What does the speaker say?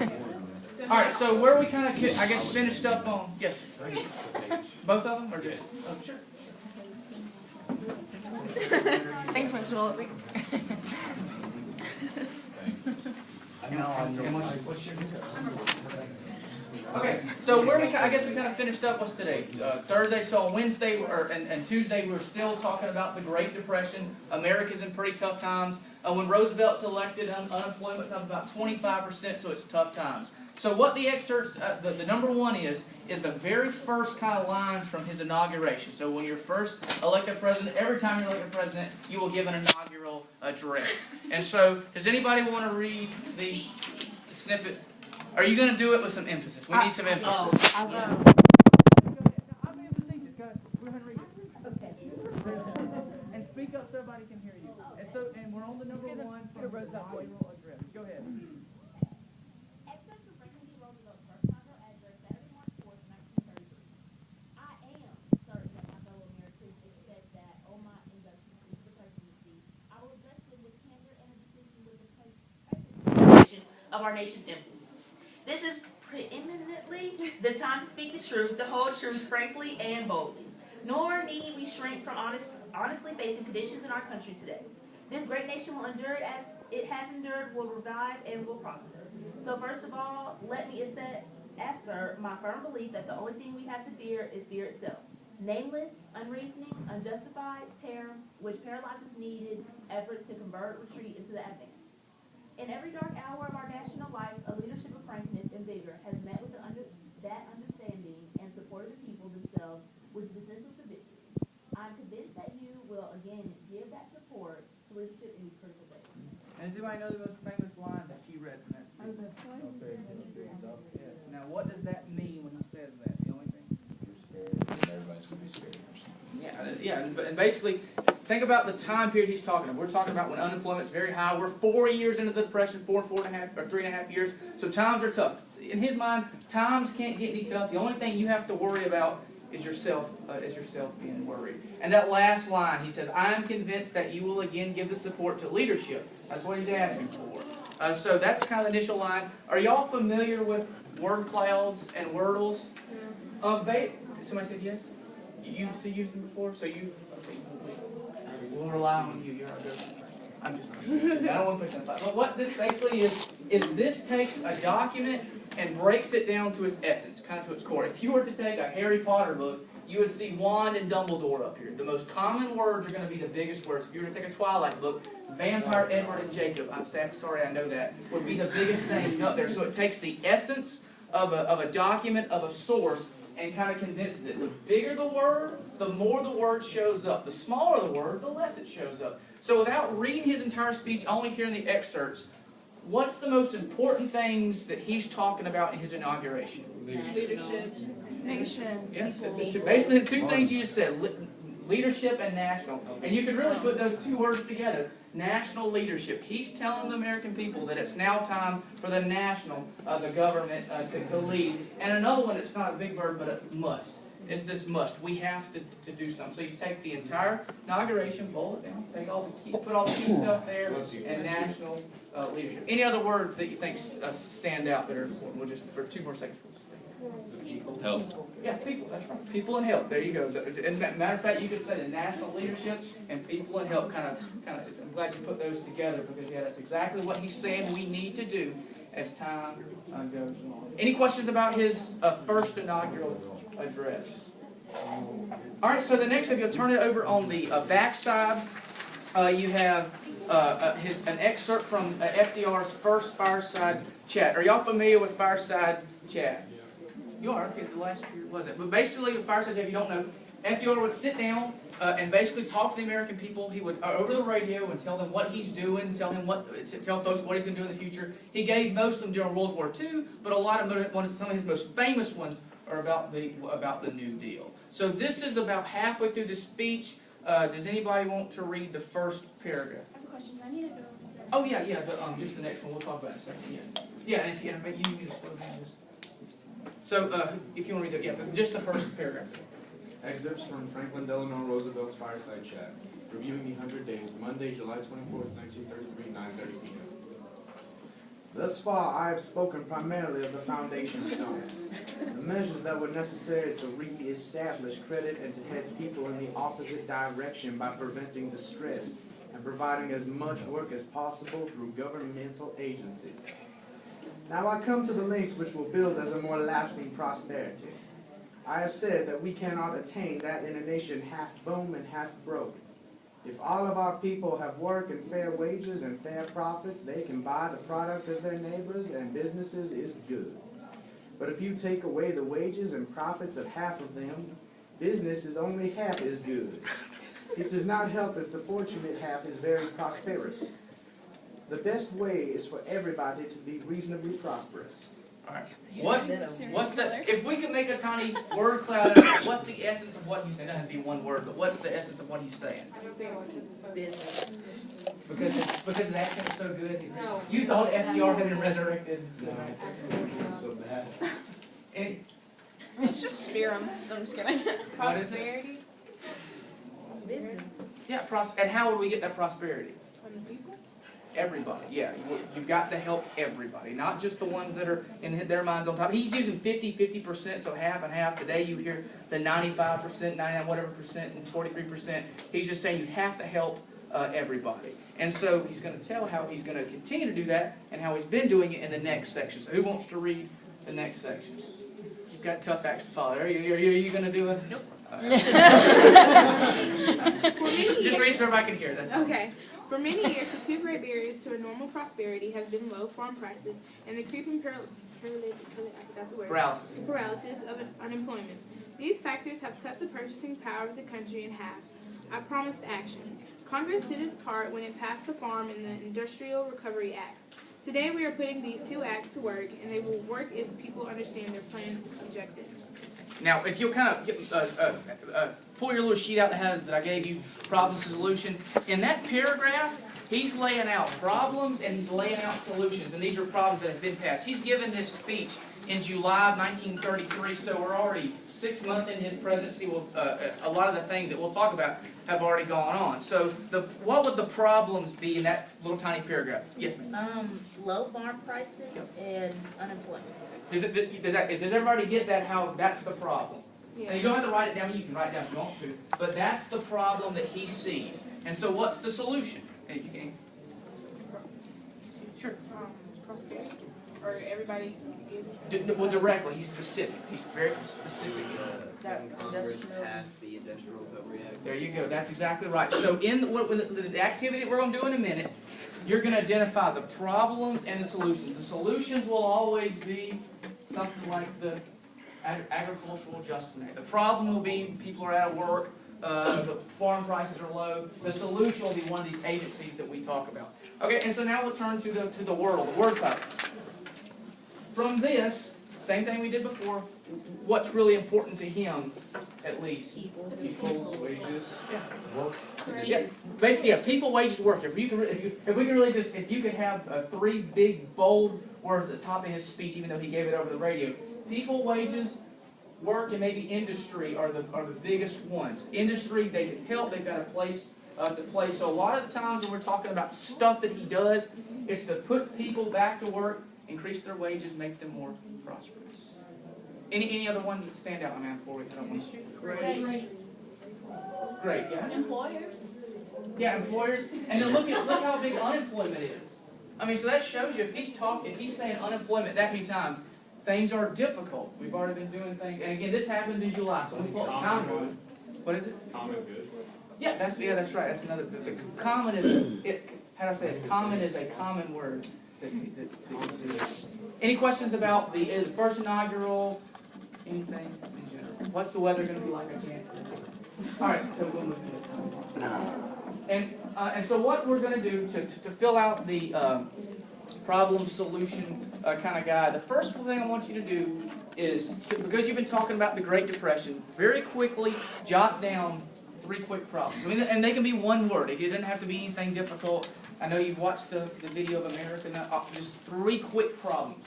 All right, so where we kind of, I guess, finished up on, yes, sir. Both of them, or just, oh, sure. Thanks, Mitchell. Okay, so where I guess we kind of finished up was today. Thursday, so on Wednesday and Tuesday, we were still talking about the Great Depression. America's in pretty tough times. When Roosevelt's elected, unemployment's up about 25%, so it's tough times. So what the excerpts, the number one is the very first kind of lines from his inauguration. So when you're first elected president, every time you're elected president, you will give an inaugural address. And so, does anybody want to read the snippet? Are you going to do it with some emphasis? We need some emphasis. I will. And speak up so everybody can hear you. And we're on the number one for the inaugural address. Go ahead. Of our nation's influence. This is preeminently the time to speak the truth, the whole truth frankly and boldly. Nor need we shrink from honestly facing conditions in our country today. This great nation will endure as it has endured, will revive, and will prosper. So first of all, let me assert my firm belief that the only thing we have to fear is fear itself. Nameless, unreasoning, unjustified terror, which paralyzes needed efforts to convert retreat into the advance. In every dark hour of our national life, a leadership of frankness and vigor has met with that understanding and supported the people themselves, which is essential to victory. I'm convinced that you will again give that support to leadership in these critical days. And does anybody know the most famous line that she read from that speech? Yes. Now, what does that mean when he says that? The only thing? You're scared, and everybody's going to be scared. Yeah, and basically, think about the time period he's talking about. We're talking about when unemployment's very high. We're 4 years into the Depression, 3.5 years. So times are tough. In his mind, times can't get any tough. The only thing you have to worry about is yourself being worried. And that last line, he says, "I'm convinced that you will again give the support to leadership." That's what he's asking for. So that's kind of the initial line. Are y'all familiar with word clouds and wordles? Somebody said yes. You've used them before, so we'll rely on you. You're our go-to. I'm just kidding. I don't want to put you on the spot. But what this basically is this takes a document and breaks it down to its essence, kind of to its core. If you were to take a Harry Potter book, you would see wand and Dumbledore up here. The most common words are going to be the biggest words. If you were to take a Twilight book, Vampire Edward and Jacob, I'm sorry, I know that, would be the biggest things up there. So it takes the essence of a document, of a source, and kind of condenses it. The bigger the word, the more the word shows up. The smaller the word, the less it shows up. So without reading his entire speech, only hearing the excerpts, what's the most important things that he's talking about in his inauguration? Leadership. Nation. Yes, basically the two things you just said, leadership and national. And you can really put those two words together. National leadership. He's telling the American people that it's now time for the national, the government to lead. And another one, it's not a big word, but a must. It's this must. We have to do something. So you take the entire inauguration, boil it down, put all the key stuff there, and national leadership. Any other word that you think stand out that are important? We'll just, for 2 more seconds. Help. Yeah, people, that's right. People and help. There you go. As a matter of fact, you could say the national leadership and people and help kind of. I'm glad you put those together because, yeah, that's exactly what he's saying we need to do as time goes on. Any questions about his first inaugural address? All right, so the next, if you'll turn it over on the back side, you have an excerpt from FDR's first fireside chat. Are y'all familiar with fireside chats? You are, okay, the last period wasn't. But basically, with fireside chat, if you don't know, FDR would sit down and basically talk to the American people. He would, over the radio, and tell them what he's doing, tell folks what he's going to do in the future. He gave most of them during World War II, but a lot of some of his most famous ones are about the New Deal. So this is about halfway through the speech. Does anybody want to read the first paragraph? I have a question. Do I need to go? Oh yeah, just the next one. We'll talk about it in a second. Yeah, and if you need to slow down. So if you want to read that, but just the first paragraph. Excerpts from Franklin Delano Roosevelt's Fireside Chat, reviewing the 100 Days, Monday, July 24th, 1933, 9:30 p.m. Thus far, I have spoken primarily of the foundation stones, the measures that were necessary to re-establish credit and to head people in the opposite direction by preventing distress and providing as much work as possible through governmental agencies. Now I come to the links which will build as a more lasting prosperity. I have said that we cannot attain that in a nation half boom and half broke. If all of our people have work and fair wages and fair profits, they can buy the product of their neighbors and businesses is good. But if you take away the wages and profits of half of them, business is only half as good. It does not help if the fortunate half is very prosperous. The best way is for everybody to be reasonably prosperous. Alright. What's the, if we can make a tiny word cloud out of it, what's the essence of what he's saying? It doesn't have to be one word, but what's the essence of what he's saying? Business. Because his accent is so good. No. You thought FDR had been resurrected. So bad. And Let's just spear him. I'm just kidding. what is it? Prosperity Business. Yeah, and how would we get that prosperity? from the people. Everybody, yeah. You've got to help everybody, not just the ones that are in their minds on top. He's using 50%, so half and half. Today you hear the 95%, 99 whatever percent, and 43%. He's just saying you have to help everybody. And so he's going to tell how he's going to continue to do that and how he's been doing it in the next section. So who wants to read the next section? You've got tough acts to follow. Are you going to do it? Nope. Just read so everybody can hear. That's all. Okay. For many years, the two great barriers to a normal prosperity have been low farm prices and the creeping paralysis of unemployment. These factors have cut the purchasing power of the country in half. I promised action. Congress did its part when it passed the Farm and the Industrial Recovery Acts. Today we are putting these two acts to work, and they will work if people understand their planned objectives. Now, if you'll kind of pull your little sheet out that I gave you, problem solution. In that paragraph, he's laying out problems and he's laying out solutions, and these are problems that have been passed. He's given this speech in July of 1933, so we're already 6 months in his presidency. A lot of the things that we'll talk about have already gone on. So, what would the problems be in that little tiny paragraph? Yes, ma'am. Low farm prices and unemployment. Does everybody get that? How that's the problem? Yeah. And you don't have to write it down. You can write it down if you want to. But that's the problem that he sees. And so, what's the solution? And you can. Sure. Prosperity? Or everybody Well, directly. He's specific. He's very specific. Congress passed the Industrial Recovery Act. There you go. That's exactly right. So, in the activity that we're going to do in a minute, you're going to identify the problems and the solutions. The solutions will always be something like the agricultural adjustment. The problem will be people are out of work, the farm prices are low. The solution will be one of these agencies that we talk about. Okay, and so now we'll turn to the word cloud. From this, same thing we did before, what's really important to him, at least? People's wages, work. Yeah, basically, yeah, people, wages, work. If you could have 3 big, bold words at the top of his speech, even though he gave it over the radio, people, wages, work, and maybe industry are the biggest ones. Industry, they can help. They've got a place to play. So a lot of the times when we're talking about stuff that he does, it's to put people back to work, increase their wages, make them more prosperous. Any other ones that stand out, man? Before we head on? Great, yeah. Employers. Yeah, employers. And then look how big unemployment is. I mean, so that shows you if he's saying unemployment that many times, things are difficult. We've already been doing things, and again, this happens in July. So we pull time. What is it? Common good. Yeah, that's right. That's another. The common is how do I say this? Common is a common word. Any questions about the first inaugural? Anything in general? What's the weather going to be like? I can't. All right, so we'll move to the and so what we're going to do to fill out the problem solution kind of guide, the first thing I want you to do is, because you've been talking about the Great Depression, very quickly jot down 3 quick problems. I mean, and they can be one word. It doesn't have to be anything difficult. I know you've watched the video of America. Just 3 quick problems.